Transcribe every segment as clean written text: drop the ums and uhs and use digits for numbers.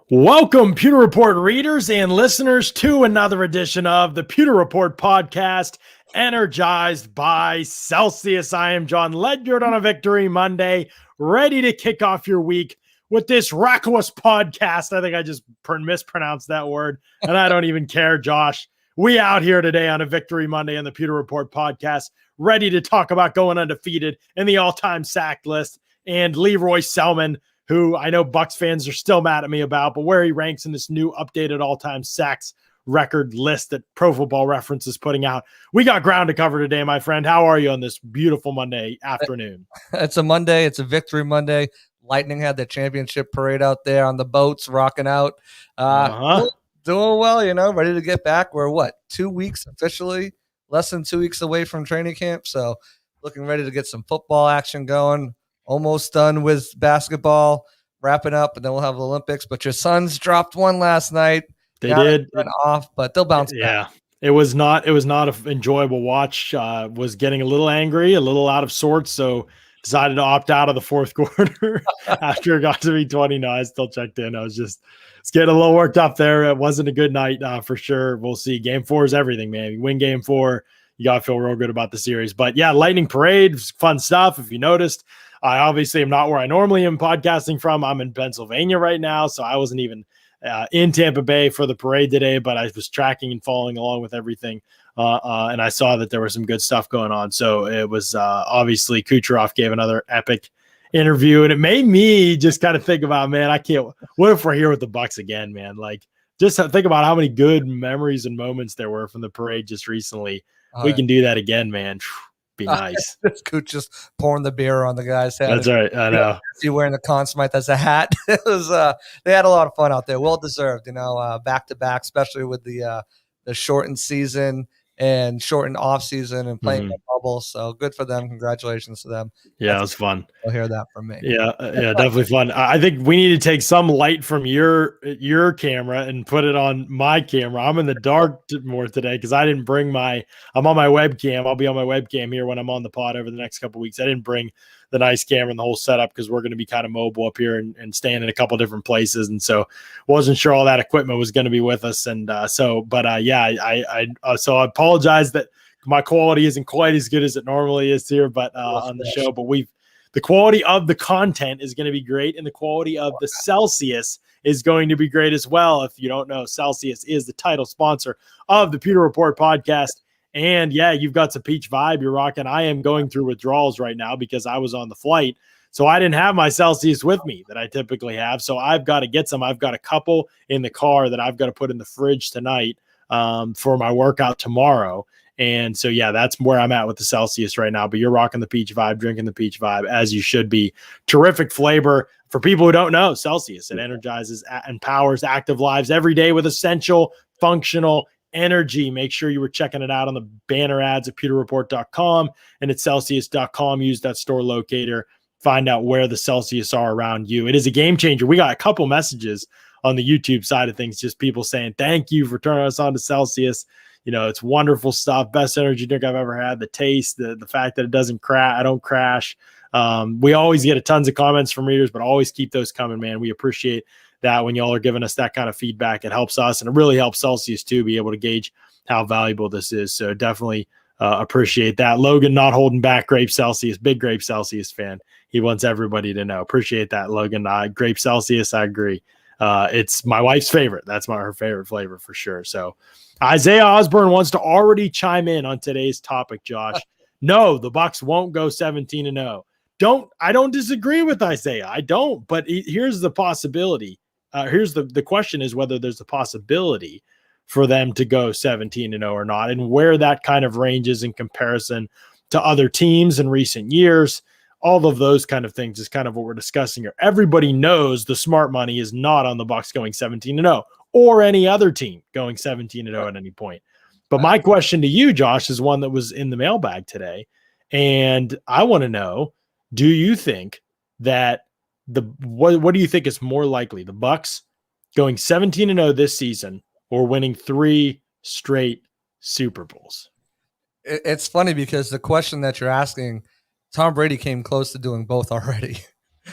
Welcome, Pewter Report readers and listeners, to another edition of the Pewter Report podcast, energized by Celsius. I am John Ledyard on a Victory Monday, ready to kick off your week with this reckless podcast. I think I just mispronounced that word, and I don't even care, Josh. We out here today on a Victory Monday on the Pewter Report podcast, ready to talk about going undefeated in the all-time sack list, and Leroy Selman, who I know Bucs fans are still mad at me about, but where he ranks in this new updated all-time sacks record list that Pro Football Reference is putting out. We got ground to cover today, my friend. How are you on this beautiful Monday afternoon? It's a Monday. It's a Victory Monday. Lightning had the championship parade out there on the boats, rocking out. Doing well, ready to get back. We're 2 weeks officially, less than 2 weeks away from training camp. So looking ready to get some football action going. Almost done with basketball, wrapping up, and then we'll have the Olympics. But your Suns dropped one last night. They did. Off, but they'll bounce back. Yeah. It was not an enjoyable watch. Was getting a little angry, a little out of sorts, so decided to opt out of the fourth quarter after it got to be 29. I still checked in. It's getting a little worked up there. It wasn't a good night for sure. We'll see. Game 4 is everything, man. You win game 4, you got to feel real good about the series. But yeah, Lightning Parade, fun stuff. If you noticed, I obviously am not where I normally am podcasting from. I'm in Pennsylvania right now, so I wasn't even in Tampa Bay for the parade today, but I was tracking and following along with everything, and I saw that there was some good stuff going on. So it was obviously Kucherov gave another epic interview, and it made me just kind of think about, man, what if we're here with the Bucs again, man? Like, just think about how many good memories and moments there were from the parade just recently. We can do that again, man. Be nice. Cooch just pouring the beer on the guy's head. That's right. I know. He wearing the Conn Smythe as a hat. It was. They had a lot of fun out there. Well deserved. Back to back, especially with the shortened season and shortened off season and playing the bubble. So good for them. Congratulations to them. Yeah, it was fun. You'll hear that from me. Yeah, definitely fun. I think we need to take some light from your camera and put it on my camera. I'm in the dark more today because I didn't bring I'm on my webcam. I'll be on my webcam here when I'm on the pod over the next couple of weeks. I didn't bring the nice camera and the whole setup because we're going to be kind of mobile up here and staying in a couple different places. And so wasn't sure all that equipment was going to be with us. And so I apologize that my quality isn't quite as good as it normally is here, but on the show, but the quality of the content is going to be great. And the quality of the Celsius is going to be great as well. If you don't know, Celsius is the title sponsor of the Pewter Report podcast. And yeah, you've got some peach vibe you're rocking. I am going through withdrawals right now because I was on the flight. So I didn't have my Celsius with me that I typically have. So I've got to get some. I've got a couple in the car that I've got to put in the fridge tonight for my workout tomorrow. And so, yeah, that's where I'm at with the Celsius right now. But you're rocking the peach vibe, drinking the peach vibe, as you should be. Terrific flavor. For people who don't know, Celsius, it energizes and powers active lives every day with essential, functional energy. Make sure you were checking it out on the banner ads at pewterreport.com and at Celsius.com. Use that store locator. Find out where the Celsius are around you. It is a game changer. We got a couple messages on the YouTube side of things, just people saying, thank you for turning us on to Celsius. It's wonderful stuff. Best energy drink I've ever had. The taste, the fact that it doesn't crash. I don't crash. We always get tons of comments from readers, but always keep those coming, man. We appreciate that when y'all are giving us that kind of feedback. It helps us, and it really helps Celsius too be able to gauge how valuable this is. So definitely appreciate that. Logan not holding back. Grape Celsius, big Grape Celsius fan. He wants everybody to know. Appreciate that, Logan. Grape Celsius, I agree. It's my wife's favorite. That's her favorite flavor for sure. So Isaiah Osborne wants to already chime in on today's topic, Josh. No, the Bucs won't go 17-0. I don't disagree with Isaiah. I don't. But here's the possibility. Here's the question is whether there's a possibility for them to go 17-0 or not, and where that kind of ranges in comparison to other teams in recent years. All of those kind of things is kind of what we're discussing here. Everybody knows the smart money is not on the Bucs going 17-0 or any other team going 17-0 at any point. But my question to you, Josh, is one that was in the mailbag today. And I want to know, do you think that what do you think is more likely, the Bucs going 17-0 this season or winning 3 straight Super Bowls? It's funny because the question that you're asking, Tom Brady came close to doing both already.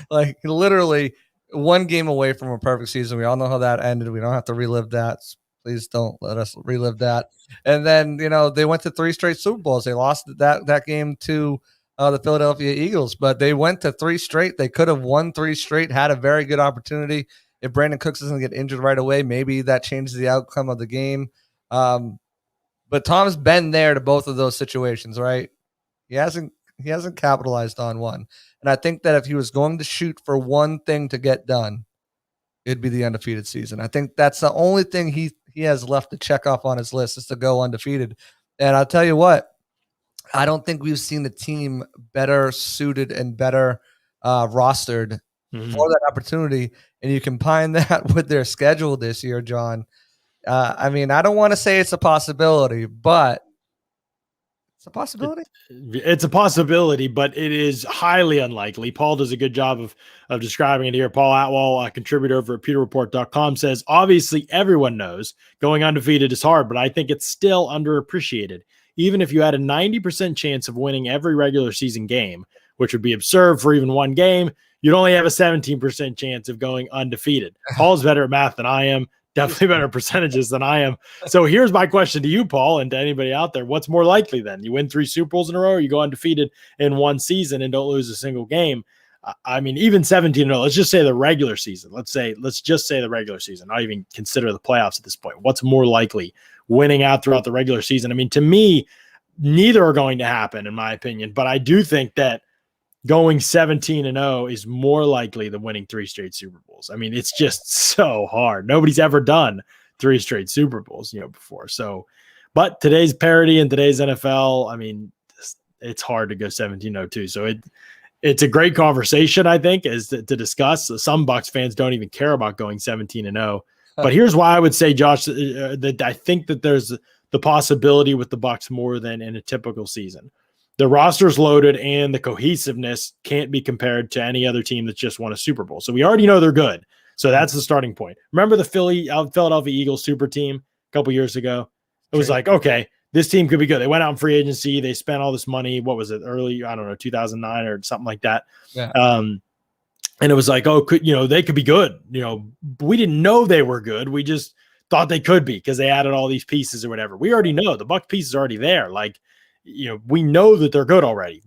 Like literally one game away from a perfect season. We all know how that ended. We don't have to relive that. Please don't let us relive that. And then, they went to 3 straight Super Bowls. They lost that game to the Philadelphia Eagles, but they went to 3 straight. They could have won 3 straight, had a very good opportunity. If Brandon Cooks doesn't get injured right away, maybe that changes the outcome of the game. But Tom's been there to both of those situations, right? He hasn't capitalized on one. And I think that if he was going to shoot for one thing to get done, it'd be the undefeated season. I think that's the only thing he has left to check off on his list is to go undefeated. And I'll tell you what, I don't think we've seen the team better suited and better rostered for that opportunity. And you combine that with their schedule this year, John. I don't want to say it's a possibility, but it's a possibility. It's a possibility, but it is highly unlikely. Paul does a good job of describing it here. Paul Atwell, a contributor over at pewterreport.com, says, obviously everyone knows going undefeated is hard, but I think it's still underappreciated. Even if you had a 90% chance of winning every regular season game, which would be absurd for even one game, you'd only have a 17% chance of going undefeated. Paul's better at math than I am. Definitely better percentages than I am. So here's my question to you, Paul, and to anybody out there. What's more likely then? You win 3 Super Bowls in a row, or you go undefeated in one season and don't lose a single game? Even 17-0, let's just say the regular season. Let's just say the regular season. Not even consider the playoffs at this point. What's more likely? Winning out throughout the regular season? To me, neither are going to happen, in my opinion. But I do think that going 17-0 is more likely than winning 3 straight Super Bowls. It's just so hard. Nobody's ever done 3 straight Super Bowls, before. So, but today's parity in today's NFL, it's hard to go 17-0 too. So it's a great conversation, I think, is to discuss. Some Bucs fans don't even care about going 17-0. But here's why I would say, Josh, that I think that there's the possibility with the Bucs more than in a typical season. The roster's loaded and the cohesiveness can't be compared to any other team that's just won a Super Bowl. So we already know they're good. So that's the starting point. Remember the Philadelphia Eagles super team a couple years ago? It was like, okay, this team could be good. They went out in free agency. They spent all this money. What was it? Early, 2009 or something like that. Yeah. And it was like, they could be good. We didn't know they were good. We just thought they could be because they added all these pieces or whatever. We already know the Bucs pieces are already there. We know that they're good already.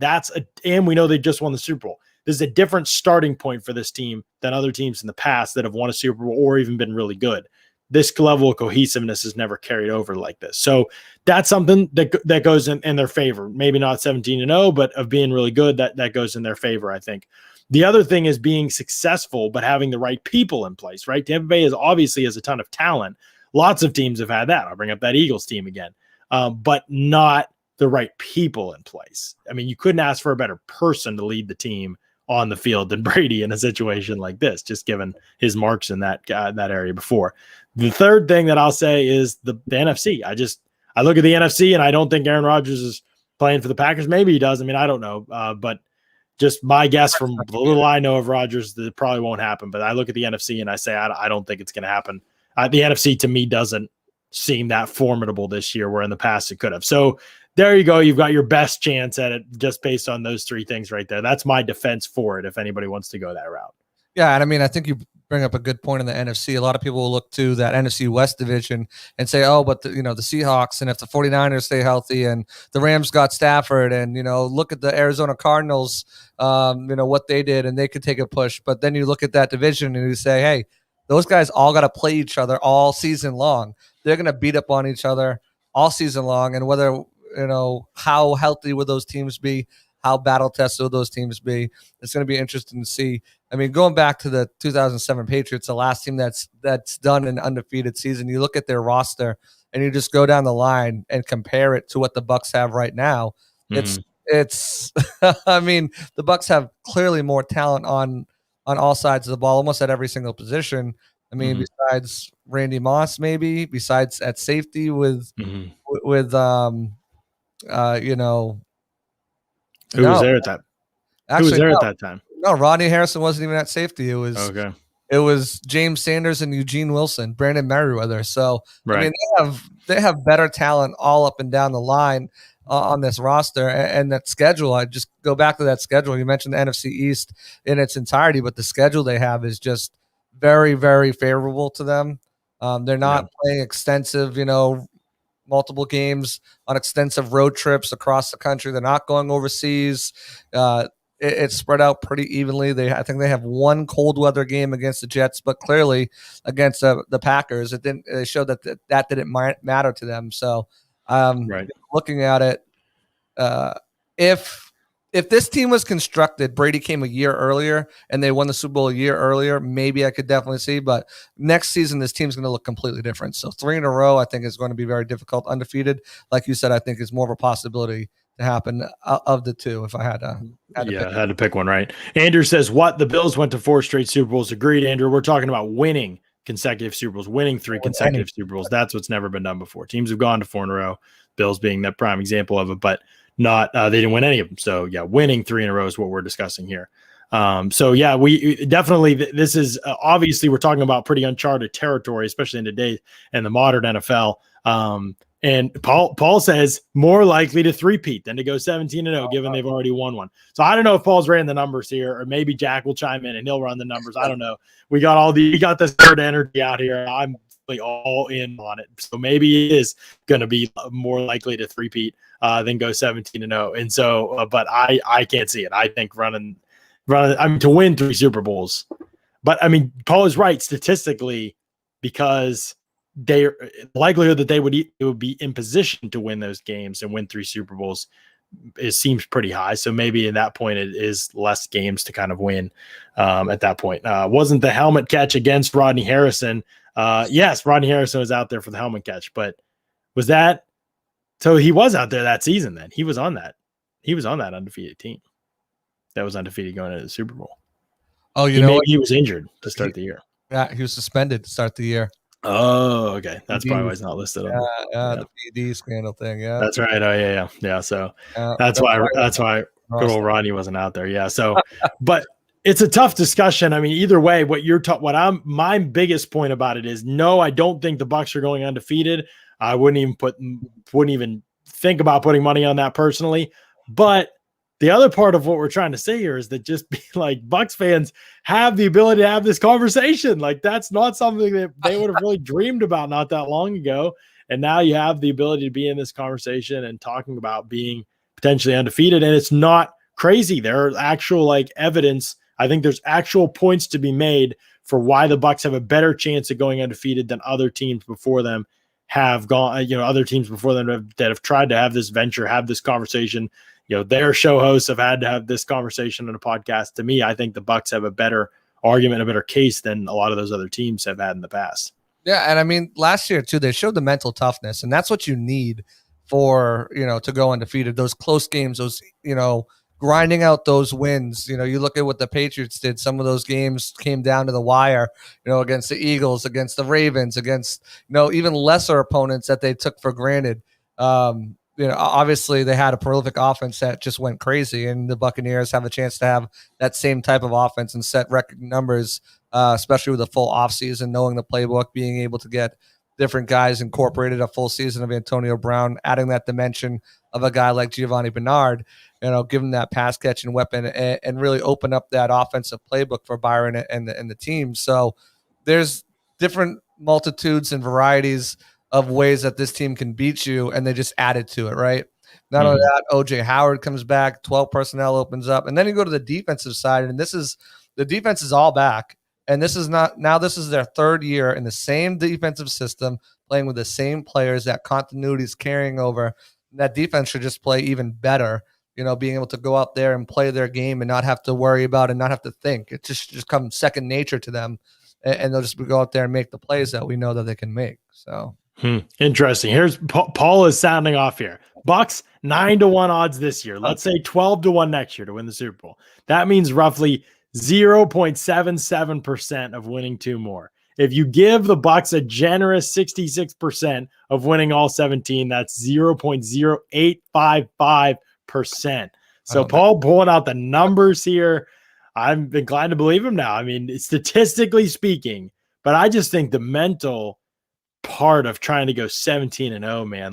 And we know they just won the Super Bowl. This is a different starting point for this team than other teams in the past that have won a Super Bowl or even been really good. This level of cohesiveness is never carried over like this. So that's something that goes in their favor. Maybe not 17-0, but of being really good, that goes in their favor, I think. The other thing is being successful, but having the right people in place, right? Tampa Bay obviously has a ton of talent. Lots of teams have had that. I'll bring up that Eagles team again, but not the right people in place. You couldn't ask for a better person to lead the team on the field than Brady in a situation like this, just given his marks in that area before. The third thing that I'll say is the NFC. I look at the NFC and I don't think Aaron Rodgers is playing for the Packers. Maybe he does. I don't know. But just my guess from the little I know of Rodgers, that it probably won't happen. But I look at the NFC and I say, I don't think it's going to happen. The NFC to me doesn't seem that formidable this year, where in the past it could have. So there you go. You've got your best chance at it just based on those 3 things right there. That's my defense for it if anybody wants to go that route. Yeah, and I think you bring up a good point in the NFC. A lot of people will look to that NFC West division and say, oh, but the Seahawks, and if the 49ers stay healthy, and the Rams got Stafford, and look at the Arizona Cardinals, what they did, and they could take a push. But then you look at that division and you say, hey, those guys all got to play each other all season long. They're going to beat up on each other all season long, and whether how healthy would those teams be, how battle tested would those teams be, it's going to be interesting to see. Going back to the 2007 Patriots, the last team that's done an undefeated season, you look at their roster and you just go down the line and compare it to what the Bucs have right now. Mm-hmm. It's the Bucs have clearly more talent on all sides of the ball, almost at every single position. Besides Randy Moss, maybe, besides at safety with who was there at that? Actually, who was there at that time? No, Rodney Harrison wasn't even at safety. It was James Sanders and Eugene Wilson, Brandon Merriweather. So right. They have better talent all up and down the line. on this roster and that schedule. I just go back to that schedule. You mentioned the NFC East in its entirety, but the schedule they have is just very, very favorable to them. They're not playing extensive, multiple games on extensive road trips across the country. They're not going overseas. It's spread out pretty evenly. I think they have one cold weather game against the Jets, but clearly against the Packers, they showed that didn't matter to them. So, looking at it, if this team was constructed, Brady came a year earlier and they won the Super Bowl a year earlier, maybe I could definitely see. But next season, this team's going to look completely different. So 3 in a row, I think, is going to be very difficult. Undefeated, like you said, I think is more of a possibility to happen of the two. If I had to pick one, right? Andrew says, "What? The Bills went to 4 straight Super Bowls." Agreed, Andrew. We're talking about winning consecutive Super Bowls, winning 3 consecutive Super Bowls. That's what's never been done before. Teams have gone to 4 in a row. Bills being that prime example of it, but not they didn't win any of them. So yeah, winning 3 in a row is what we're discussing here. So yeah, we definitely, this is obviously we're talking about pretty uncharted territory, especially in today's and the modern NFL. And Paul says more likely to three-peat than to go 17-0, given they've already won one. So I don't know if Paul's ran the numbers here, or maybe Jack will chime in and he'll run the numbers. I don't know. We got this third energy out here. I'm all in on it. So maybe it is going to be more likely to three-peat than go 17-0. And so, but I can't see it. I think running, to win 3 Super Bowls. But I mean, Paul is right statistically, because the likelihood that they would be in position to win those games and win 3 Super Bowls seems pretty high. So maybe at that point it is less games to kind of win at that point. Wasn't the helmet catch against Rodney Harrison? Yes, Rodney Harrison was out there for the helmet catch, but was that? So he was out there that season. Then he was on that undefeated team that was undefeated going into the Super Bowl. Oh, he was injured to start the year. Yeah, he was suspended to start the year. Oh, okay. That's probably why he's not listed on the PD scandal thing. Yeah, that's right. Oh, yeah. So that's why good old Rodney wasn't out there. Yeah. So, but it's a tough discussion. I mean, either way, my biggest point about it is no, I don't think the Bucs are going undefeated. I wouldn't even think about putting money on that personally. But the other part of what we're trying to say here is that just be like Bucs fans have the ability to have this conversation. Like that's not something that they would have really dreamed about not that long ago. And now you have the ability to be in this conversation and talking about being potentially undefeated. And it's not crazy. There are actual evidence. I think there's actual points to be made for why the Bucs have a better chance of going undefeated than other teams before them have gone, other teams before them that have tried to have this venture, have this conversation. Their show hosts have had to have this conversation on a podcast. To me, I think the Bucs have a better argument, a better case than a lot of those other teams have had in the past. Yeah, and I mean, last year too, they showed the mental toughness, and that's what you need for to go undefeated. Those close games, those grinding out those wins. You look at what the Patriots did. Some of those games came down to the wire. Against the Eagles, against the Ravens, against even lesser opponents that they took for granted. Obviously they had a prolific offense that just went crazy, and the Buccaneers have a chance to have that same type of offense and set record numbers, especially with a full offseason, knowing the playbook, being able to get different guys incorporated, a full season of Antonio Brown, adding that dimension of a guy like Giovanni Bernard, give him that pass catching weapon and really open up that offensive playbook for Byron and the team. So there's different multitudes and varieties of ways that this team can beat you, and they just added to it, right? Not only that, OJ Howard comes back, 12 personnel opens up, and then you go to the defensive side, and the defense is all back, and this is their 3rd year in the same defensive system, playing with the same players. That continuity is carrying over. That defense should just play even better, being able to go out there and play their game and not have to worry about and not have to think. It just comes second nature to them, and they'll just go out there and make the plays that we know that they can make. So. Interesting. Here's Paul is sounding off here. Bucs 9-1 odds this year. Let's say 12-1 next year to win the Super Bowl. That means roughly 0.77% of winning 2 more. If you give the Bucs a generous 66% of winning all 17, that's 0.0855%. So Paul pulling out the numbers here. I'm inclined to believe him now. I mean, statistically speaking, but I just think the mental part of trying to go 17-0, man,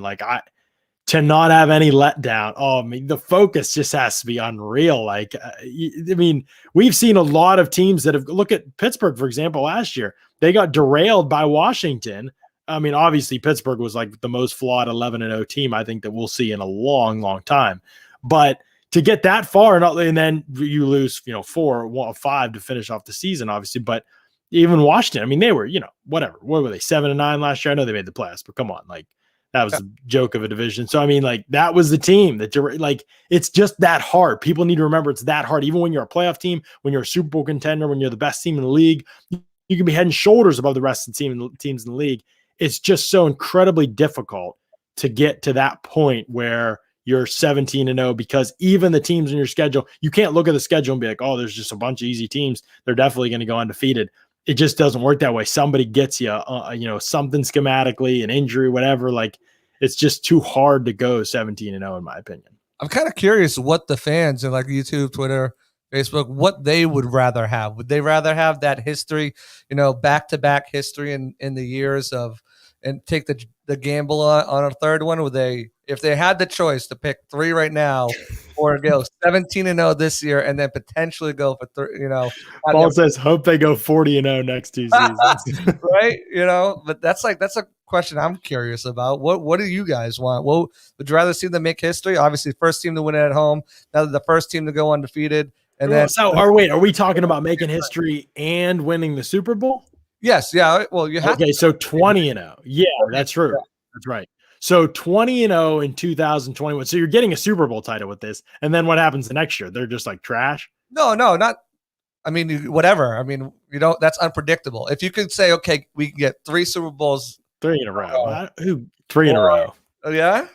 to not have any letdown. Oh, I mean, the focus just has to be unreal. Like, I mean, we've seen a lot of teams that have, look at Pittsburgh, for example, last year, they got derailed by Washington. I mean, obviously Pittsburgh was like the most flawed 11-0 team I think that we'll see in a long, long time. But to get that far, and then you lose, 4 or 5 to finish off the season, obviously. But even Washington, I mean, they were, whatever. What were they, 7-9 last year? I know they made the playoffs, but come on, like, that was a joke of a division. So, I mean, like, that was the team that, like, it's just that hard. People need to remember it's that hard. Even when you're a playoff team, when you're a Super Bowl contender, when you're the best team in the league, you can be head and shoulders above the rest of the teams in the league. It's just so incredibly difficult to get to that point where you're 17-0, because even the teams in your schedule, you can't look at the schedule and be like, oh, there's just a bunch of easy teams. They're definitely going to go undefeated. It just doesn't work that way. Somebody gets you, something schematically, an injury, whatever. Like, it's just too hard to go 17-0, in my opinion. I'm kind of curious what the fans in like YouTube, Twitter, Facebook, what they would rather have. Would they rather have that history, back-to-back history in the years of, and take the gamble on a third one? Would they, if they had the choice to pick 3 right now, or go 17-0 this year and then potentially go for Paul says, hope they go 40-0 next 2 seasons. Right? But that's a question I'm curious about. What do you guys want? Well, would you rather see them make history? Obviously, first team to win it at home. Now the first team to go undefeated. And then, are we talking about making history and winning the Super Bowl? Yes. Yeah. Well, you have. Okay, so 20-0. Yeah, that's true. Yeah. That's right. So 20-0 in 2021. So you're getting a Super Bowl title with this. And then what happens the next year? They're just like trash? No, not. I mean, whatever. I mean, that's unpredictable. If you could say, okay, we can get 3 Super Bowls. 3 in a row. 3 in a row. Oh, yeah?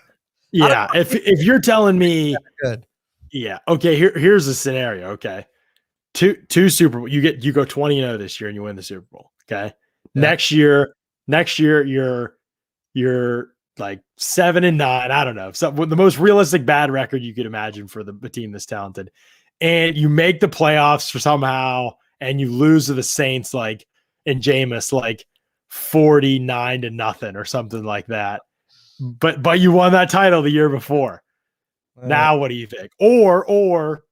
Yeah. If you're telling me. Good. Yeah. Okay. Here's the scenario. Okay. Two Super Bowl. You go 20-0 this year and you win the Super Bowl. Okay. Yeah. Next year you're like 7-9. I don't know. So the most realistic bad record you could imagine for the team that's talented. And you make the playoffs for somehow and you lose to the Saints, like in Jameis, like 49-0 or something like that. But you won that title the year before. Now what do you think? Or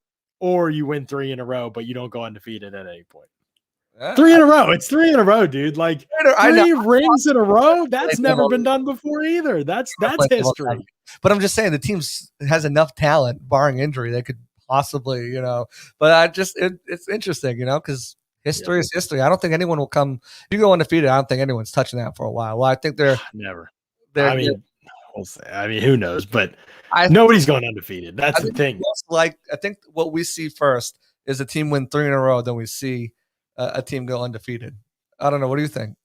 you win 3 in a row, but you don't go undefeated at any point. 3 in a row. It's 3 in a row, dude. Like 3 rings in a row. That's never been done before either. That's history. But I'm just saying the team has enough talent, barring injury, they could possibly, But it's interesting, because history is history. I don't think anyone will come. You go undefeated. I don't think anyone's touching that for a while. Well, I think they're never. I mean, who knows? But nobody's going undefeated. That's the thing. I think what we see first is a team win 3 in a row. Then we see a team go undefeated. I don't know. What do you think?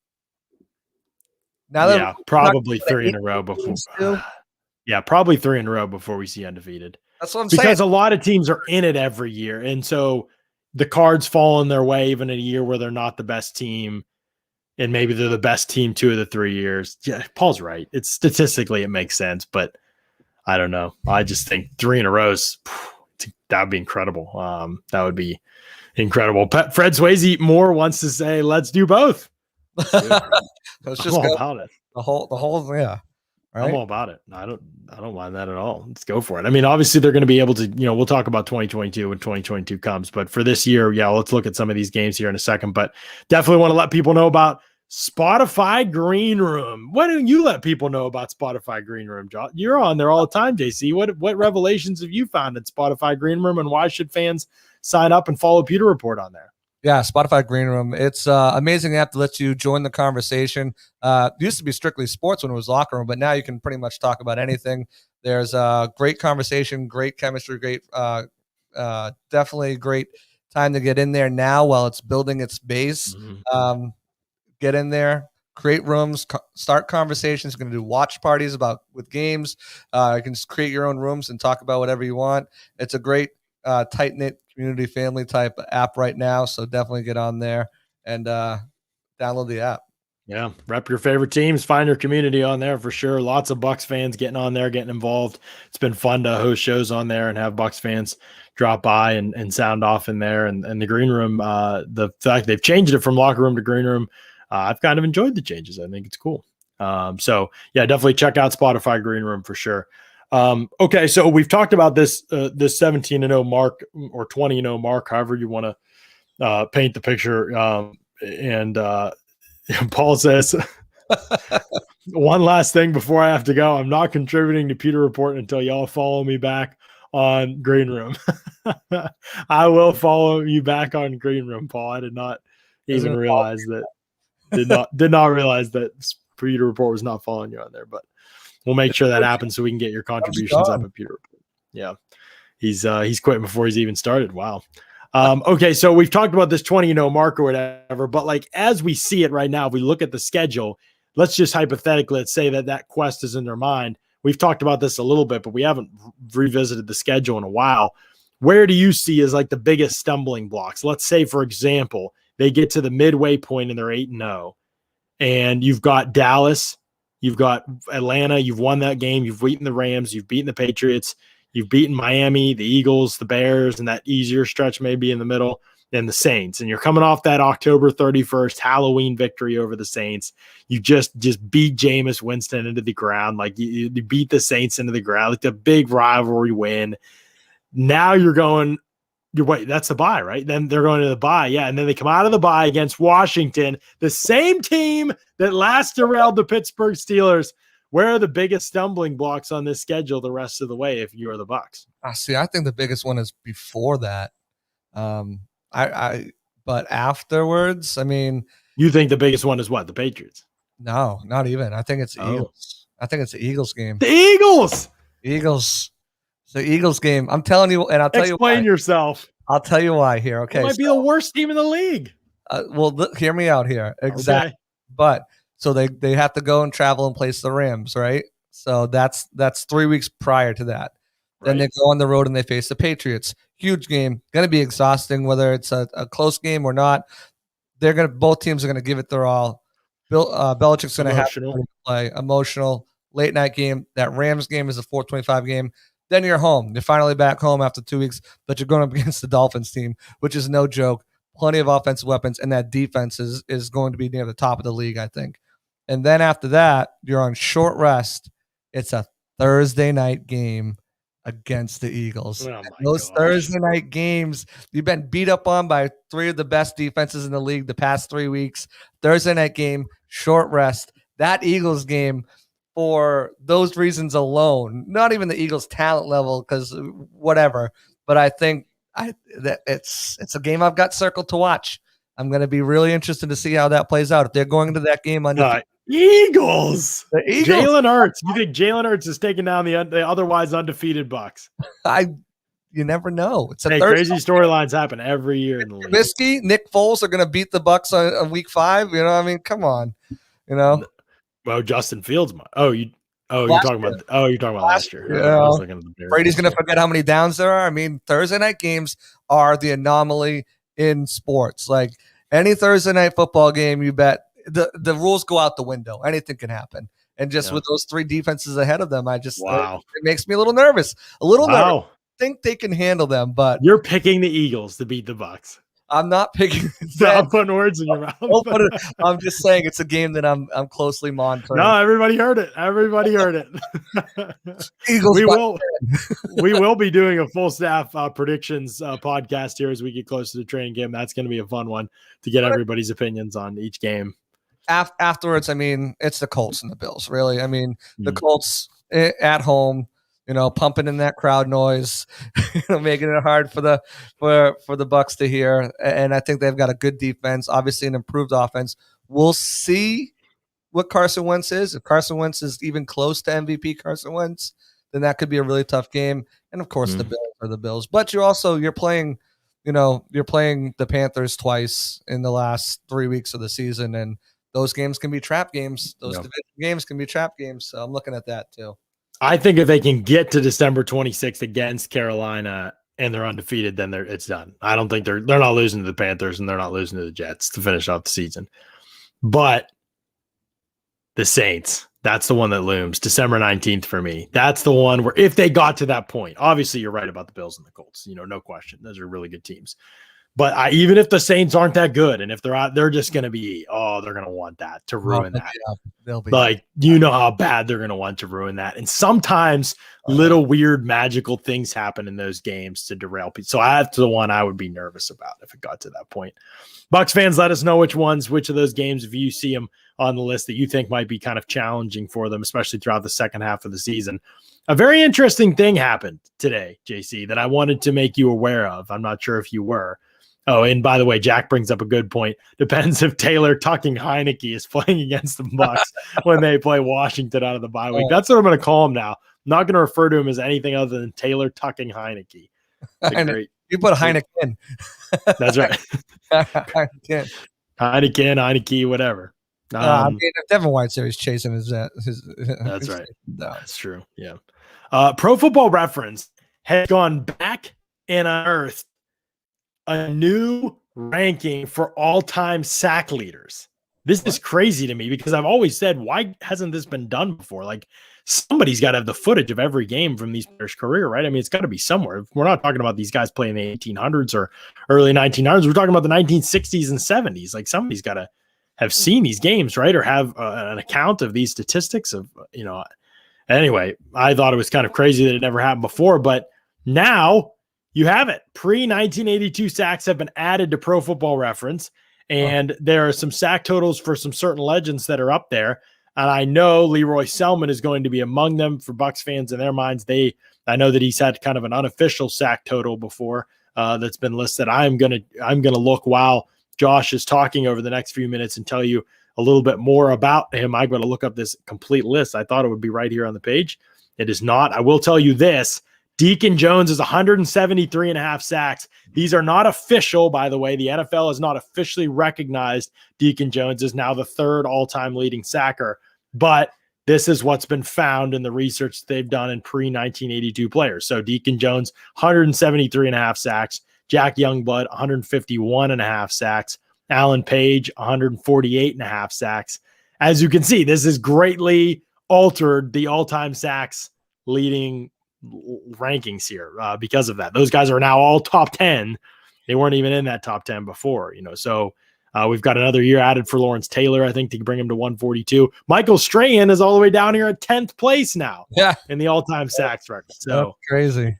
Probably 3 in a row before. Probably 3 in a row before we see undefeated. That's what I'm saying. Because a lot of teams are in it every year, and so the cards fall in their way even in a year where they're not the best team, and maybe they're the best team 2 of the 3 years. Yeah, Paul's right. It's statistically it makes sense, but I don't know. I just think 3 in a row that would be incredible. That would be incredible. Fred Swayze Moore wants to say, let's do both. Let's just go about it. The whole, yeah. Right? I'm all about it. I don't mind that at all. Let's go for it. I mean, obviously they're going to be able to, we'll talk about 2022 when 2022 comes, but for this year, let's look at some of these games here in a second, but definitely want to let people know about Spotify Green Room. Why don't you let people know about Spotify Green Room, John? You're on there all the time, JC. What revelations have you found in Spotify Green Room, and why should fans sign up and follow Pewter Report on there? Yeah, Spotify Green Room. It's an amazing app to let you join the conversation. It used to be strictly sports when it was locker room, but now you can pretty much talk about anything. There's a great conversation, great chemistry, definitely great time to get in there now while it's building its base. Mm-hmm. Get in there, create rooms, start conversations. You're going to do watch parties with games. You can just create your own rooms and talk about whatever you want. It's a great tight-knit community family type app right now, so definitely get on there and download the app. Yeah, rep your favorite teams, find your community on there for sure. Lots of Bucs fans getting on there, getting involved. It's been fun to host shows on there and have Bucs fans drop by and sound off in there. And the Green Room, the fact they've changed it from locker room to Green Room, I've kind of enjoyed the changes. I think it's cool. So yeah, definitely check out Spotify Green Room for sure. Okay, so we've talked about this 17-0 mark or 20-0 mark, however you want to paint the picture. And Paul says, one last thing before I have to go. I'm not contributing to Pewter Report until y'all follow me back on Green Room. I will follow you back on Green Room, Paul. I did not even realize that. Did not realize that Pewter Report was not following you on there, but we'll make sure that happens so we can get your contributions up at Pewter Report. Yeah, he's quitting before he's even started. Wow. Okay, so we've talked about this 20-0 mark or whatever, but like as we see it right now, if we look at the schedule, let's just hypothetically let's say that quest is in their mind. We've talked about this a little bit, but we haven't revisited the schedule in a while. Where do you see as like the biggest stumbling blocks? Let's say, for example, they get to the midway point and they're 8-0, and you've got Dallas, you've got Atlanta, you've won that game, you've beaten the Rams, you've beaten the Patriots, you've beaten Miami, the Eagles, the Bears, and that easier stretch maybe in the middle, and the Saints. And you're coming off that October 31st Halloween victory over the Saints. You just beat Jameis Winston into the ground. Like you beat the Saints into the ground, like the big rivalry win. Now wait, that's the bye, right? Then they're going to the bye. Yeah. And then they come out of the bye against Washington, the same team that last derailed the Pittsburgh Steelers. Where are the biggest stumbling blocks on this schedule the rest of the way if you are the Bucs? I think the biggest one is before that. But afterwards, I mean, you think the biggest one is what? The Patriots? No, not even. I think it's the Eagles. I think it's the Eagles game. The Eagles. It's the Eagles game. I'm telling you, and I'll tell you why. Explain yourself. I'll tell you why here. Okay, it might be the worst team in the league. Hear me out here. Exactly. Okay. But so they have to go and travel and place the Rams, right? So that's 3 weeks prior to that. Right. Then they go on the road and they face the Patriots. Huge game, going to be exhausting, whether it's a close game or not. Both teams are going to give it their all. Belichick's going to have to play emotional late night game. That Rams game is a 4:25 game. Then you're home. You're finally back home after 2 weeks, but you're going up against the Dolphins team, which is no joke. Plenty of offensive weapons, and that defense is going to be near the top of the league, I think. And then after that, you're on short rest. It's a Thursday night game against the Eagles. Those Thursday night games, you've been beat up on by 3 of the best defenses in the league the past 3 weeks. Thursday night game, short rest. That Eagles game, for those reasons alone, not even the Eagles' talent level, because whatever, but I think that it's a game I've got circled to watch. I'm going to be really interested to see how that plays out. If they're going to that game on Eagles. The Eagles. Jalen Hurts. You think Jalen Hurts is taking down the otherwise undefeated Bucs? You never know. It's crazy storylines happen every year in the league. Trubisky, Nick Foles are going to beat the Bucs on week 5. You know, I mean, come on. You know. Well, Justin Fields. You're talking about last year. Brady's going to forget how many downs there are. I mean, Thursday night games are the anomaly in sports. Like any Thursday night football game, you bet the rules go out the window. Anything can happen. And just with those 3 defenses ahead of them, it makes me a little nervous. Nervous. I think they can handle them, but you're picking the Eagles to beat the Bucs. I'm not picking. I'm putting words in your mouth. I'm just saying it's a game that I'm closely monitoring. No, everybody heard it. Eagles. We will be doing a full staff predictions podcast here as we get closer to the training game. That's going to be a fun one to get everybody's opinions on each game. Afterwards, I mean, it's the Colts and the Bills. Really, I mean, the Colts at home. You know, pumping in that crowd noise, making it hard for the Bucs to hear. And I think they've got a good defense, obviously an improved offense. We'll see what Carson Wentz is. If Carson Wentz is even close to MVP Carson Wentz, then that could be a really tough game. And of course, the Bills are the Bills. But you're playing the Panthers twice in the last 3 weeks of the season, and those games can be trap games. Those division games can be trap games. So I'm looking at that too. I think if they can get to December 26th against Carolina and they're undefeated, then it's done. I don't think they're not losing to the Panthers and they're not losing to the Jets to finish off the season. But the Saints, that's the one that looms. December 19th for me. That's the one where if they got to that point, obviously you're right about the Bills and the Colts. You know, no question. Those are really good teams. But even if the Saints aren't that good, and if they're out, they're just going to be, they're going to want that to ruin that. They'll be like, you know how bad they're going to want to ruin that. And sometimes little weird magical things happen in those games to derail people. So that's the one I would be nervous about if it got to that point. Bucs fans, let us know which of those games, if you see them on the list, that you think might be kind of challenging for them, especially throughout the second half of the season. A very interesting thing happened today, JC, that I wanted to make you aware of. I'm not sure if you were. Oh, and by the way, Jack brings up a good point. Depends if Taylor Tucking Heineke is playing against the Bucs when they play Washington out of the bye week. That's what I'm going to call him now. I'm not going to refer to him as anything other than Taylor Tucking Heineke. You put Heineken. That's right. Heineke, whatever. I mean, if Devin White's there, he's chasing his that's right. That's true. Yeah. Pro Football Reference has gone back and unearthed a new ranking for all-time sack leaders. This is crazy to me because I've always said, why hasn't this been done before? Like, somebody's got to have the footage of every game from these players' career, right? I mean, it's got to be somewhere. We're not talking about these guys playing the 1800s or early 1900s. We're talking about the 1960s and 70s. Like, somebody's got to have seen these games, right? Or have an account of these statistics of, anyway, I thought it was kind of crazy that it never happened before, but now you have it. Pre-1982 sacks have been added to Pro Football Reference, and there are some sack totals for some certain legends that are up there. And I know Leroy Selman is going to be among them for Bucs fans in their minds. I know that he's had kind of an unofficial sack total before that's been listed. I'm gonna look while Josh is talking over the next few minutes and tell you a little bit more about him. I'm going to look up this complete list. I thought it would be right here on the page. It is not. I will tell you this. Deacon Jones is 173 and a half sacks. These are not official, by the way. The NFL has not officially recognized Deacon Jones as now the third all-time leading sacker, but this is what's been found in the research they've done in pre-1982 players. So Deacon Jones, 173 and a half sacks. Jack Youngblood, 151 and a half sacks. Alan Page, 148 and a half sacks. As you can see, this has greatly altered the all-time sacks leading rankings here because of that. Those guys are now all top 10. They weren't even in that top 10 before, so we've got another year added for Lawrence Taylor, I think, to bring him to 142. Michael Strahan is all the way down here at 10th place now in the all-time sacks record. So that's crazy.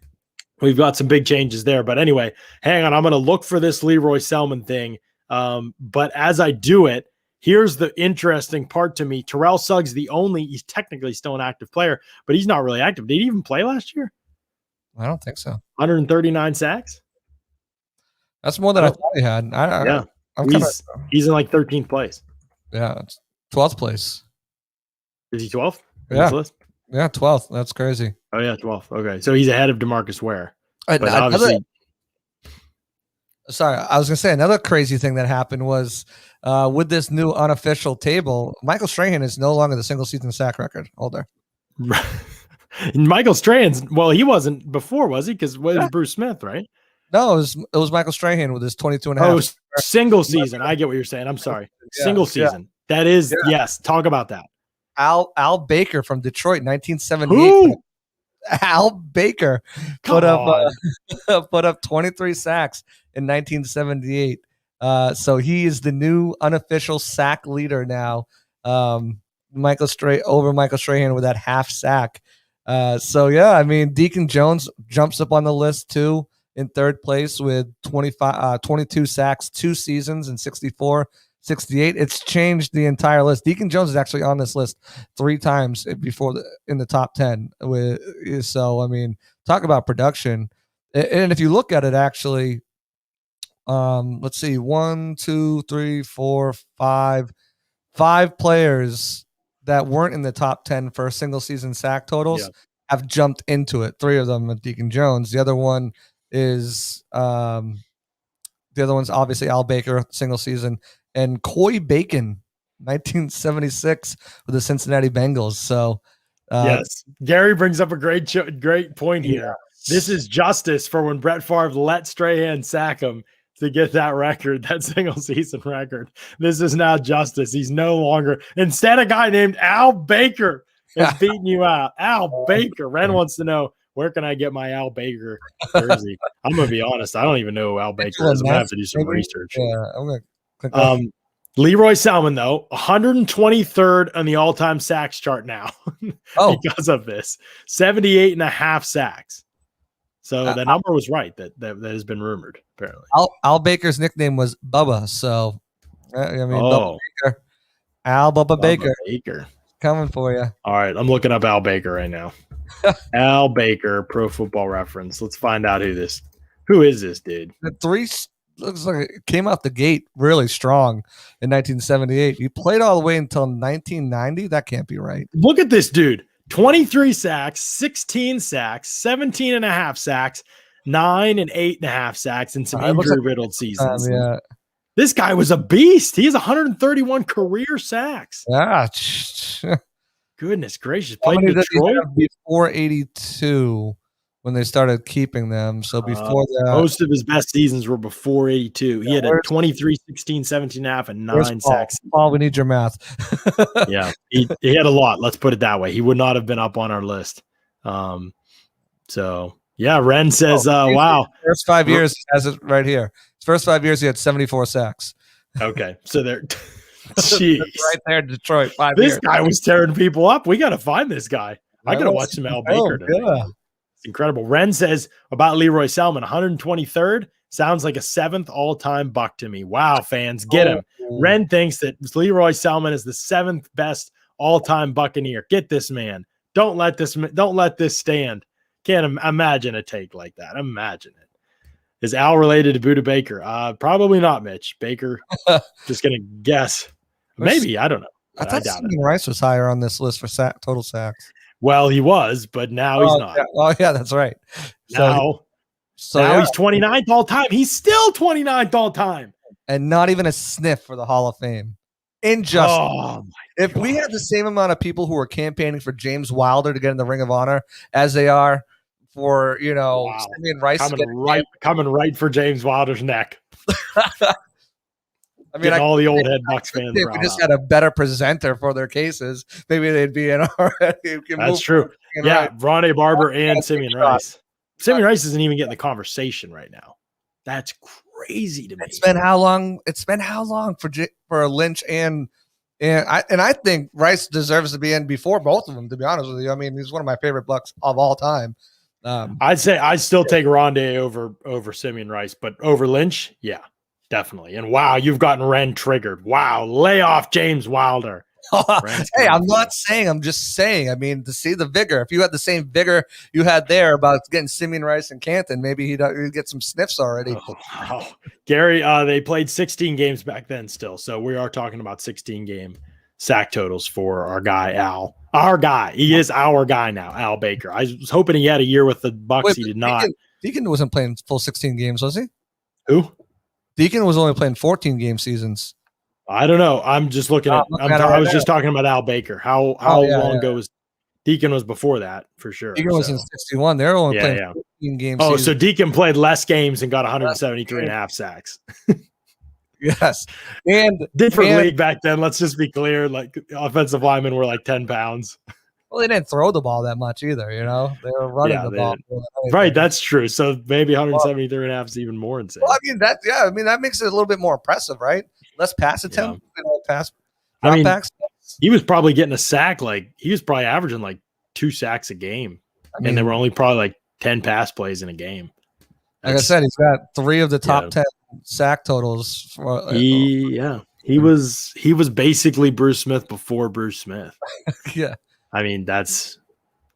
We've got some big changes there. But anyway, hang on. I'm going to look for this Leroy Selman thing. But as I do it, here's the interesting part to me. Terrell Suggs, he's technically still an active player, but he's not really active. Did he even play last year? I don't think so. 139 sacks? That's more than I thought he had. He's in like 13th place. Yeah, it's 12th place. Is he 12th? Yeah. 12th. That's crazy. Oh, yeah, 12th. Okay, so he's ahead of DeMarcus Ware. But obviously... Sorry, I was going to say another crazy thing that happened was with this new unofficial table, Michael Strahan is no longer the single-season sack record holder. Michael Strahan's, he wasn't before, was he? Because it was Bruce Smith, right? No, it was Michael Strahan with his 22 and a half. Oh, single season. I get what you're saying. I'm sorry. Single season. That is, yes. Talk about that. Al Baker from Detroit, 1978. Who? Al Baker put up 23 sacks in 1978. So he is the new unofficial sack leader now. Michael Strahan with that half sack. I mean, Deacon Jones jumps up on the list too in third place with 22 sacks, 2 seasons in 64, 68. It's changed the entire list. Deacon Jones is actually on this list 3 times before in the top 10. So, I mean, talk about production. And if you look at it, actually, let's see, 1, 2, 3, 4, 5 players that weren't in the top 10 for single season sack totals have jumped into it. 3 of them are Deacon Jones. The other one is the other one's obviously Al Baker, single season, and Coy Bacon, 1976 with the Cincinnati Bengals. So yes, Gary brings up a great point here. This is justice for when Brett Favre let Strahan sack him to get that record, that single season record. This is now justice. He's no longer, instead, a guy named Al Baker is beating you out. Al Baker. Ren wants to know, Where can I get my Al Baker jersey? I'm gonna be honest. I don't even know who Al Baker is. I'm gonna have to do some research. Yeah, I'm gonna click on. Leroy Selmon, though, 123rd on the all-time sacks chart now because of this. 78.5 sacks. So the number was right that has been rumored, apparently. Al Baker's nickname was Bubba. So, I mean, Bubba Baker. Bubba Baker. Coming for you. All right, I'm looking up Al Baker right now. Al Baker, Pro Football Reference. Let's find out who is this dude. The three looks like it came out the gate really strong in 1978. He played all the way until 1990. That can't be right. Look at this dude. 23 sacks, 16 sacks, 17 and a half sacks, 9 and 8.5 sacks in some injury-riddled seasons. Yeah. This guy was a beast. He has 131 career sacks. Yeah. Goodness gracious. Played in Detroit before 82 when they started keeping them. So before that. Most of his best seasons were before 82. He had a 23, 16, 17 and a half, and 9 sacks. Paul, we need your math. Yeah. He had a lot. Let's put it that way. He would not have been up on our list. So, yeah, Ren says, wow. First 5 years, has it right here. His first 5 years, he had 74 sacks. Okay. So they're jeez. Right there in Detroit. This guy was tearing people up. We got to find this guy. I got to watch some Al Baker today. Yeah. It's incredible. Ren says about Leroy Selmon, 123rd. Sounds like a 7th all-time Buck to me. Wow, fans, get him. Ren thinks that Leroy Selmon is the 7th best all-time Buccaneer. Get this man. Don't let this stand. Can't imagine a take like that. Imagine it. Is Al related to Buda Baker? Probably not, Mitch. Baker, just going to guess. Maybe. I don't know. I thought Stephen Rice was higher on this list for total sacks. Well, he was, but now he's not. Yeah. Oh, yeah, that's right. Now he's 29th all time. He's still 29th all time. And not even a sniff for the Hall of Fame. Injustice. Oh, if we had the same amount of people who are campaigning for James Wilder to get in the Ring of Honor as they are for, Simeon Rice coming right for James Wilder's neck. I mean, all the old head Bucs fans. If we just had a better presenter for their cases, maybe they'd be in already. That's true. Yeah, Ronnie Barber and Simeon Rice. Simeon Rice isn't even getting the conversation right now. That's crazy to me. It's been how long? For Lynch and I think Rice deserves to be in before both of them. To be honest with you, I mean, he's one of my favorite Bucs of all time. I'd say I still take Rondé over Simeon Rice, but over Lynch, yeah. Definitely. And wow, you've gotten Ren triggered. Wow. Lay off James Wilder. Hey, I'm not saying, I'm just saying. I mean, to see the vigor. If you had the same vigor you had there about getting Simeon Rice and Canton, maybe he'd get some sniffs already. Oh, wow. Gary, they played 16 games back then still. So we are talking about 16 game sack totals for our guy, Al. Our guy. He is our guy now, Al Baker. I was hoping he had a year with the Bucs. He did not. Deacon wasn't playing full 16 games, was he? Who? Deacon was only playing 14 game seasons. I don't know. I'm just looking at. I was just talking about Al Baker. How long ago was Deacon? Was before that for sure. Deacon was in 61. They're only playing 14 games. Oh, so Deacon played less games and got 173 and a half sacks. Yes, and different league back then. Let's just be clear. Like offensive linemen were like 10 pounds. Well, they didn't throw the ball that much either. They were running the ball. Right, that's true. So maybe 173 and a half is even more insane. Well, I mean that makes it a little bit more impressive, right? Less pass attempt, pass. He was probably getting a sack. Like he was probably averaging like 2 sacks a game, and there were only probably like 10 pass plays in a game. Like I said, he's got 3 of the top 10 sack totals. He was basically Bruce Smith before Bruce Smith. Yeah. I mean, that's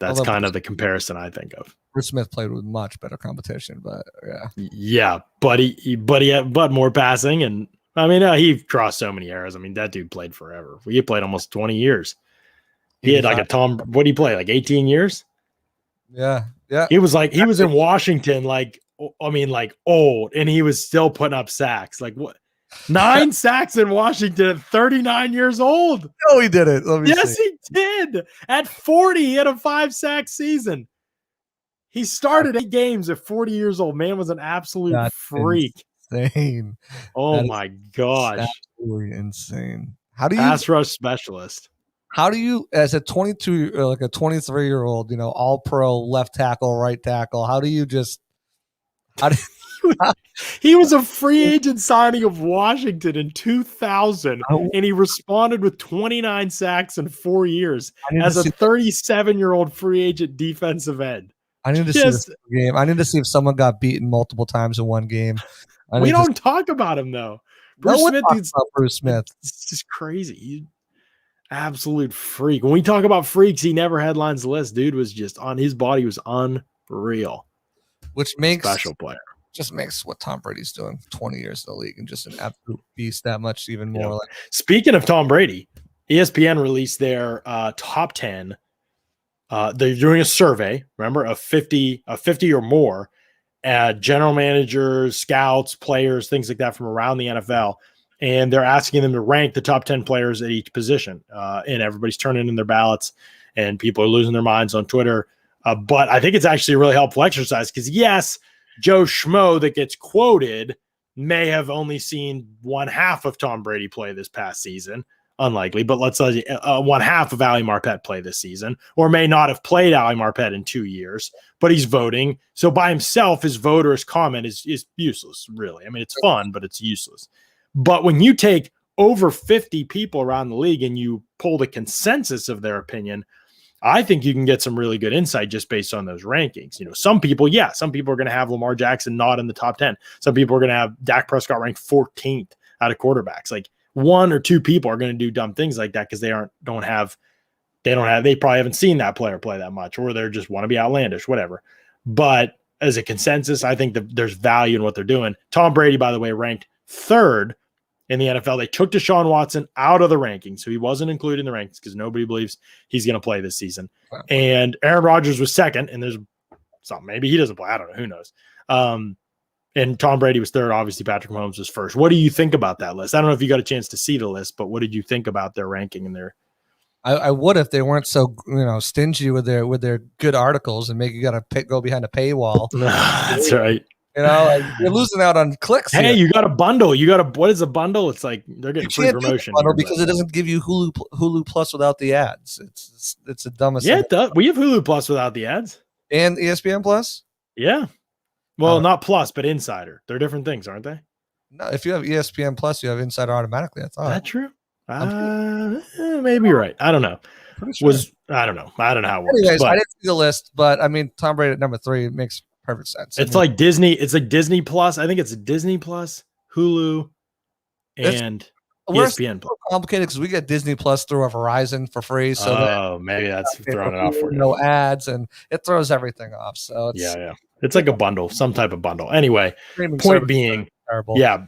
kind of the comparison I think of. Bruce Smith played with much better competition, but but more passing, and I mean, he crossed so many eras. I mean, that dude played forever. He played almost 20 years. He had like what did he play? Like 18 years? Yeah. He was in Washington, like old, and he was still putting up sacks. Like what? 9 sacks in Washington at 39 years old. No, he didn't. Yes, he did. At 40, he had a 5-sack season. He started 8 games at 40 years old. Man was an absolute freak. Insane. Oh my gosh. Absolutely insane. How do you pass rush specialist? How do you, as a 22, or like a 23-year-old, all pro left tackle, right tackle, how do you just, how do he was a free agent signing of Washington in 2000, and he responded with 29 sacks in 4 years as a 37-year-old free agent defensive end. I need to see this game. I need to see if someone got beaten multiple times in one game. We don't talk about him though. Bruce Smith. It's just crazy. He's absolute freak. When we talk about freaks, he never headlines the list. Dude was just on his body was unreal. Which makes special player. Just makes what Tom Brady's doing 20 years in the league and just an absolute beast that much even more. Yeah. Speaking of Tom Brady, ESPN released their top 10. They're doing a survey, remember, of 50 or more general managers, scouts, players, things like that from around the NFL. And they're asking them to rank the top 10 players at each position. And everybody's turning in their ballots, and people are losing their minds on Twitter. But I think it's actually a really helpful exercise because, yes, Joe Schmo that gets quoted may have only seen one half of Tom Brady play this past season. Unlikely, but let's say one half of Ali Marpet play this season, or may not have played Ali Marpet in 2 years, but he's voting. So by himself, his vote or his comment is useless, really. I mean, it's fun, but it's useless. But when you take over 50 people around the league and you pull the consensus of their opinion, I think you can get some really good insight just based on those rankings. Some people are going to have Lamar Jackson not in the top 10. Some people are going to have Dak Prescott ranked 14th out of quarterbacks. Like, one or two people are going to do dumb things like that because they probably haven't seen that player play that much, or they just want to be outlandish, whatever. But as a consensus, I think that there's value in what they're doing. Tom Brady, by the way, ranked 3rd in the NFL. They took Deshaun Watson out of the rankings, so he wasn't included in the rankings because nobody believes he's going to play this season. Wow. And Aaron Rodgers was 2nd, and there's something, maybe he doesn't play. I don't know. Who knows? And Tom Brady was 3rd. Obviously, Patrick Mahomes was 1st. What do you think about that list? I don't know if you got a chance to see the list, but what did you think about their ranking and their? I would if they weren't so stingy with their good articles and make you got to go behind a paywall. That's right. You're losing out on clicks. Hey, you got a bundle. What is a bundle? It's like they're getting free promotion because it doesn't give you Hulu Plus without the ads. It's the dumbest. Yeah, it does. We have Hulu Plus without the ads and ESPN Plus. Yeah. Well, not Plus, but Insider. They're different things, aren't they? No, if you have ESPN Plus, you have Insider automatically. I thought. Is that true? Maybe you're right. I don't know. Sure. I don't know. I don't know how it works. Anyways, I didn't see the list, but I mean, Tom Brady at number 3 makes perfect sense. It's like Disney. It's like Disney Plus. I think it's Disney Plus, Hulu, and ESPN Plus. Complicated because we get Disney Plus through our Verizon for free. So maybe that's throwing it off for you. No ads, and it throws everything off. So it's, yeah. It's like a bundle, some type of bundle. Anyway, point being, terrible. Yeah.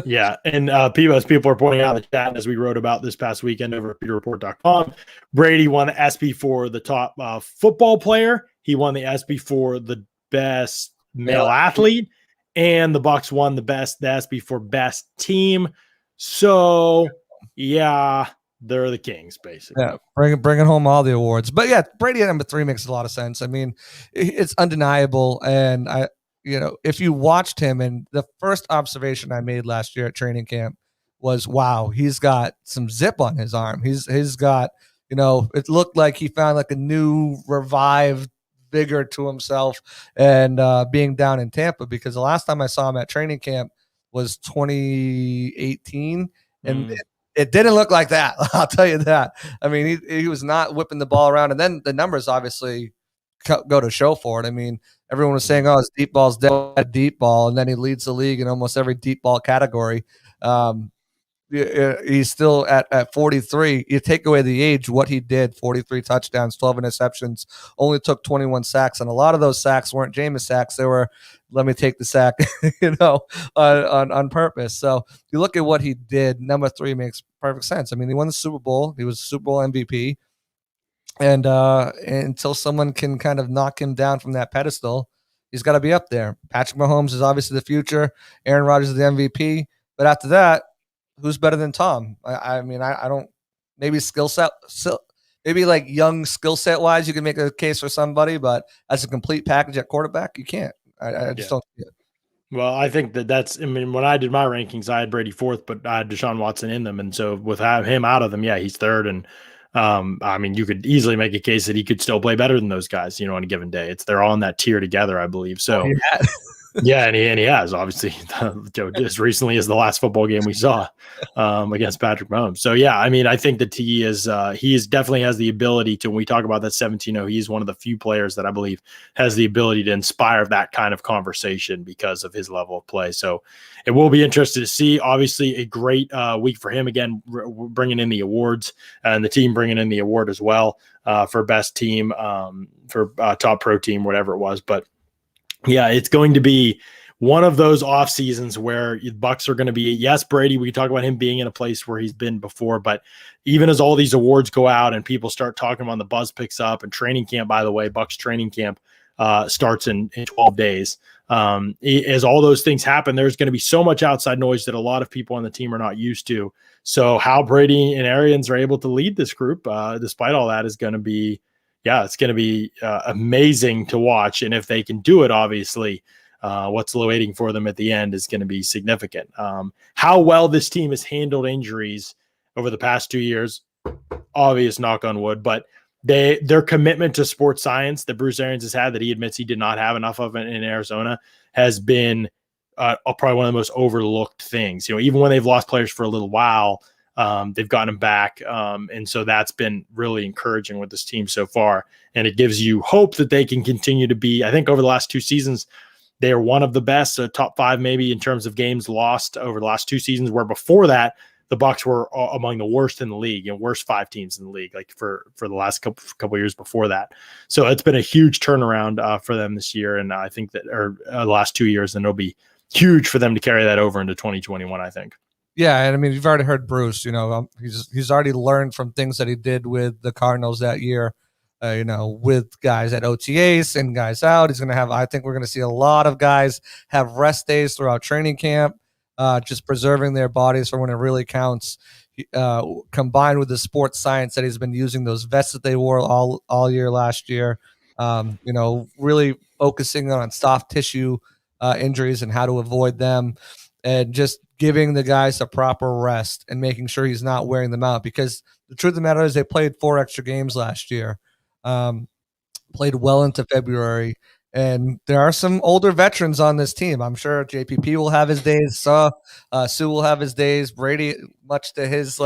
Yeah. And as people are pointing out in the chat, and as we wrote about this past weekend over at pewterreport.com, Brady won the ESPY for the top football player. He won the ESPY for the best male athlete, and the Bucs won the ESPY for best team. So, yeah, they're the Kings, basically. Yeah, bringing home all the awards. But yeah, Brady at number 3 makes a lot of sense. I mean, it's undeniable. And if you watched him, and the first observation I made last year at training camp was, wow, he's got some zip on his arm. He's got, it looked like he found like a new revived vigor to himself and being down in Tampa, because the last time I saw him at training camp was 2018. And it didn't look like that. I'll tell you that. I mean, he was not whipping the ball around. And then the numbers obviously go to show for it. I mean, everyone was saying, his deep ball's dead deep ball. And then he leads the league in almost every deep ball category. He's still at 43. You take away the age, what he did, 43 touchdowns, 12 interceptions, only took 21 sacks. And a lot of those sacks weren't Jameis sacks. They were, let me take the sack, on purpose. So you look at what he did, number 3 makes perfect sense. I mean, he won the Super Bowl. He was Super Bowl MVP. And until someone can kind of knock him down from that pedestal, he's got to be up there. Patrick Mahomes is obviously the future. Aaron Rodgers is the MVP. But after that, who's better than Tom? I mean, I don't, maybe skill set, maybe like young skill set wise, you can make a case for somebody, but as a complete package at quarterback, you can't. I just don't see it. Well, I think I mean, when I did my rankings, I had Brady fourth, but I had Deshaun Watson in them. And so with him out of them, yeah, he's third. And I mean, you could easily make a case that he could still play better than those guys, on a given day. They're all in that tier together, I believe. So, yeah, and he has obviously as recently as the last football game we saw against Patrick Mahomes. So yeah, I mean, I think that he is definitely has the ability to. When we talk about that 17-0, he's one of the few players that I believe has the ability to inspire that kind of conversation because of his level of play. So it will be interesting to see. Obviously, a great week for him. Again, bringing in the awards and the team bringing in the award as well for best team, for top pro team, whatever it was, but. Yeah, it's going to be one of those off seasons where the Bucs are going to be, yes, Brady, we talk about him being in a place where he's been before, but even as all these awards go out and people start talking about, the buzz picks up, and training camp, by the way, Bucs training camp starts in 12 days. As all those things happen, there's going to be so much outside noise that a lot of people on the team are not used to. So how Brady and Arians are able to lead this group, despite all that, is going to be, yeah, it's going to be amazing to watch. And if they can do it, obviously, what's waiting for them at the end is going to be significant. How well this team has handled injuries over the past 2 years, obvious knock on wood, but their commitment to sports science that Bruce Arians has had, that he admits he did not have enough of in Arizona, has been probably one of the most overlooked things. Even when they've lost players for a little while, they've gotten him back. And so that's been really encouraging with this team so far. And it gives you hope that they can continue to be, I think over the last 2 seasons, they are one of the best, top 5 maybe in terms of games lost over the last 2 seasons, where before that, the Bucs were among the worst in the league, worst 5 teams in the league, like for the last couple years before that. So it's been a huge turnaround for them this year. And I think that, or the last 2 years, and it'll be huge for them to carry that over into 2021, I think. Yeah, and I mean, you've already heard Bruce. He's already learned from things that he did with the Cardinals that year. With guys at OTAs and guys out, he's going to have. I think we're going to see a lot of guys have rest days throughout training camp, just preserving their bodies for when it really counts. Combined with the sports science that he's been using, those vests that they wore all year last year. Really focusing on soft tissue injuries and how to avoid them, and just giving the guys a proper rest and making sure he's not wearing them out. Because the truth of the matter is, they played 4 extra games last year, played well into February, and there are some older veterans on this team. I'm sure JPP will have his days. Sue will have his days. Brady, much to his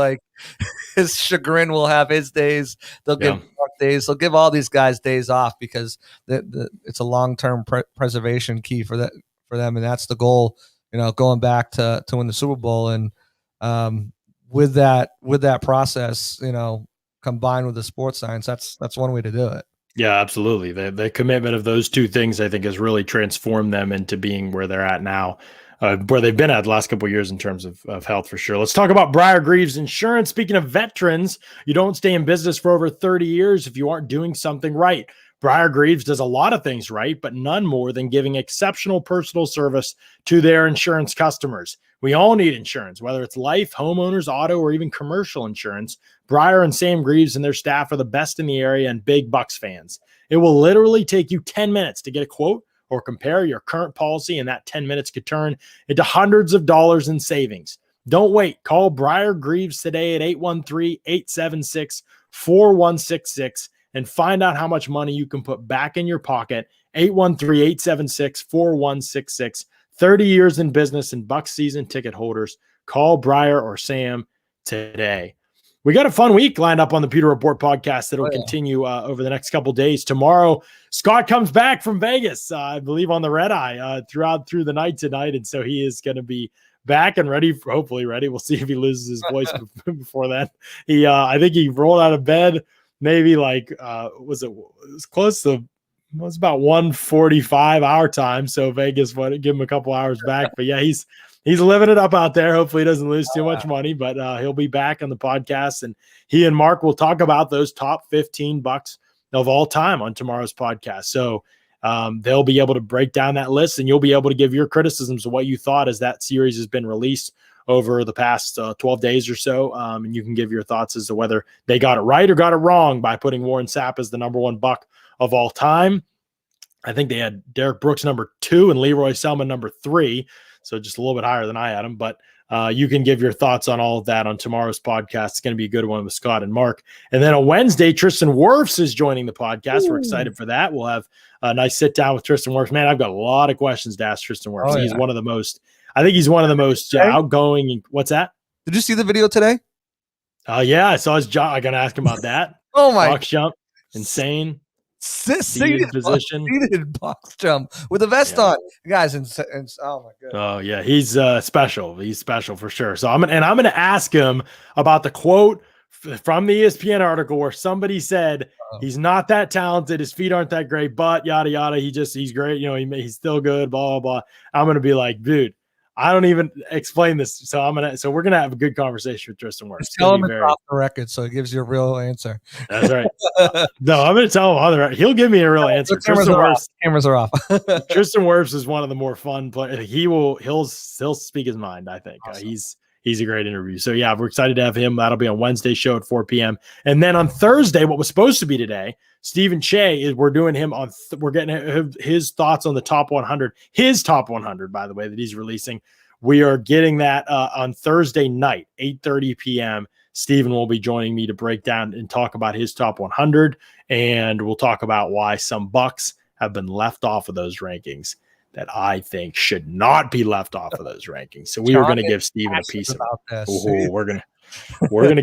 his chagrin, will have his days. They'll give days. They'll give all these guys days off because it's a long-term preservation key for them, and that's the goal. Going back to win the Super Bowl, and with that process, combined with the sports science, that's one way to do it. Yeah, absolutely. The commitment of those 2 things, I think, has really transformed them into being where they're at now, where they've been at the last couple of years in terms of health, for sure. Let's talk about Briar Greaves Insurance. Speaking of veterans, you don't stay in business for over 30 years if you aren't doing something right. Briar Greaves does a lot of things right, but none more than giving exceptional personal service to their insurance customers. We all need insurance, whether it's life, homeowners, auto, or even commercial insurance. Briar and Sam Greaves and their staff are the best in the area and big Bucs fans. It will literally take you 10 minutes to get a quote or compare your current policy, and that 10 minutes could turn into hundreds of dollars in savings. Don't wait. Call Briar Greaves today at 813-876-4166 and find out how much money you can put back in your pocket. 813-876-4166. 30 years in business and Bucs season ticket holders. Call Briar or Sam today. We got a fun week lined up on the Pewter Report podcast that will continue over the next couple days. Tomorrow, Scott comes back from Vegas, I believe on the red eye through the night tonight. And so he is going to be back and ready, hopefully ready. We'll see if he loses his voice before then. I think he rolled out of bed maybe it was close to, it was about 1:45 our time. So Vegas would give him a couple hours back, but yeah, he's living it up out there. Hopefully he doesn't lose too much money, but he'll be back on the podcast, and he and Mark will talk about those top 15 Bucs of all time on tomorrow's podcast. So they'll be able to break down that list, and you'll be able to give your criticisms of what you thought as that series has been released over the past 12 days or so. And you can give your thoughts as to whether they got it right or got it wrong by putting Warren Sapp as the number 1 Buck of all time. I think they had Derek Brooks number 2 and Leroy Selman number 3. So just a little bit higher than I had him. But you can give your thoughts on all of that on tomorrow's podcast. It's going to be a good one with Scott and Mark. And then on Wednesday, Tristan Wirfs is joining the podcast. We're excited for that. We'll have a nice sit down with Tristan Wirfs. Man, I've got a lot of questions to ask Tristan Wirfs. He's one of the most, I think he's one of the most outgoing. What's that? Did you see the video today? Yeah, I saw his job. I'm going to ask him about that. Oh my! Box jump, insane. Seated position, seated box jump with a vest on, guys. And oh my god! Oh yeah, he's special. He's special for sure. So I'm gonna ask him about the quote from the ESPN article where somebody said he's not that talented, his feet aren't that great, but yada yada. He's great. You know, he's still good. Blah blah blah. I'm gonna be like, dude, I don't even explain this. So we're gonna have a good conversation with Tristan Wirfs. Tell him it's off the record, so it gives you a real answer. That's right. No, I'm gonna tell him on the record. He'll give me a real answer. Cameras are off. Tristan Wirfs is one of the more fun players. He'll speak his mind. I think awesome. He's a great interview. So yeah, we're excited to have him. That'll be on Wednesday show at 4 p.m. And then on Thursday, what was supposed to be today, Stephen Che we're doing him on. We're getting his thoughts on the top 100. His top 100, by the way, that he's releasing. We are getting that on Thursday night, 8:30 p.m. Stephen will be joining me to break down and talk about his top 100, and we'll talk about why some Bucs have been left off of those rankings that I think should not be left off of those rankings. So we are going to give Stephen a piece of this. We're gonna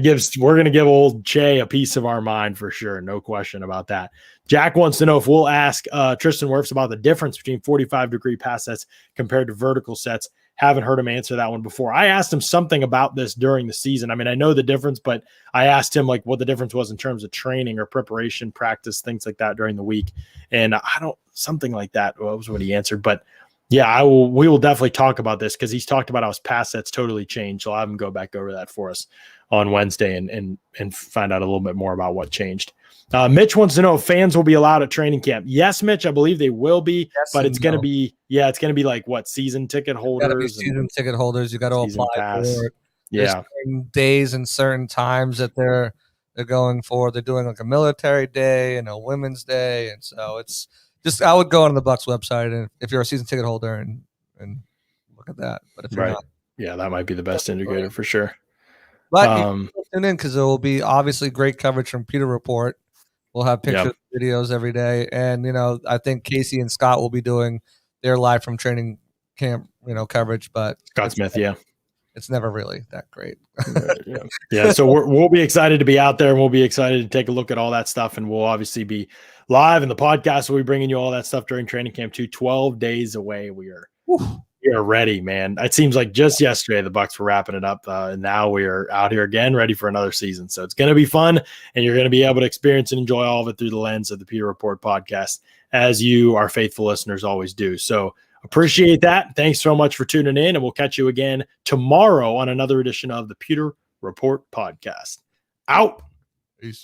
give old Che a piece of our mind for sure, no question about that. Jack wants to know if we'll ask Tristan Wirfs about the difference between 45-degree pass sets compared to vertical sets. Haven't heard him answer that one before. I asked him something about this during the season. I mean, I know the difference, but I asked him like what the difference was in terms of training or preparation, practice, things like that during the week. And something like that was what he answered. But yeah, we will definitely talk about this because he's talked about how his pass sets totally changed. So I'll have him go back over that for us on Wednesday and find out a little bit more about what changed. Mitch wants to know if fans will be allowed at training camp. Yes, Mitch, I believe they will be, but it's going to be, it's going to be like what, season ticket holders? Season ticket holders. You got to apply for it. There's certain days and certain times that they're going for. They're doing like a military day and a women's day. And so it's just, I would go on the Bucs website and if you're a season ticket holder and look at that. But if you're not, that might be the best indicator for sure. But tune in because there will be obviously great coverage from Pewter Report. We'll have pictures, videos every day. And, I think Casey and Scott will be doing their live from training camp, coverage. But Scott Smith, it's never really that great. So we'll be excited to be out there and we'll be excited to take a look at all that stuff. And we'll obviously be live in the podcast. We'll be bringing you all that stuff during training camp too. 12 days away. We are ready, man. It seems like just yesterday the Bucs were wrapping it up, and now we are out here again, ready for another season. So it's going to be fun, and you're going to be able to experience and enjoy all of it through the lens of the Pewter Report podcast, as you, our faithful listeners, always do. So appreciate that. Thanks so much for tuning in, and we'll catch you again tomorrow on another edition of the Pewter Report podcast. Out.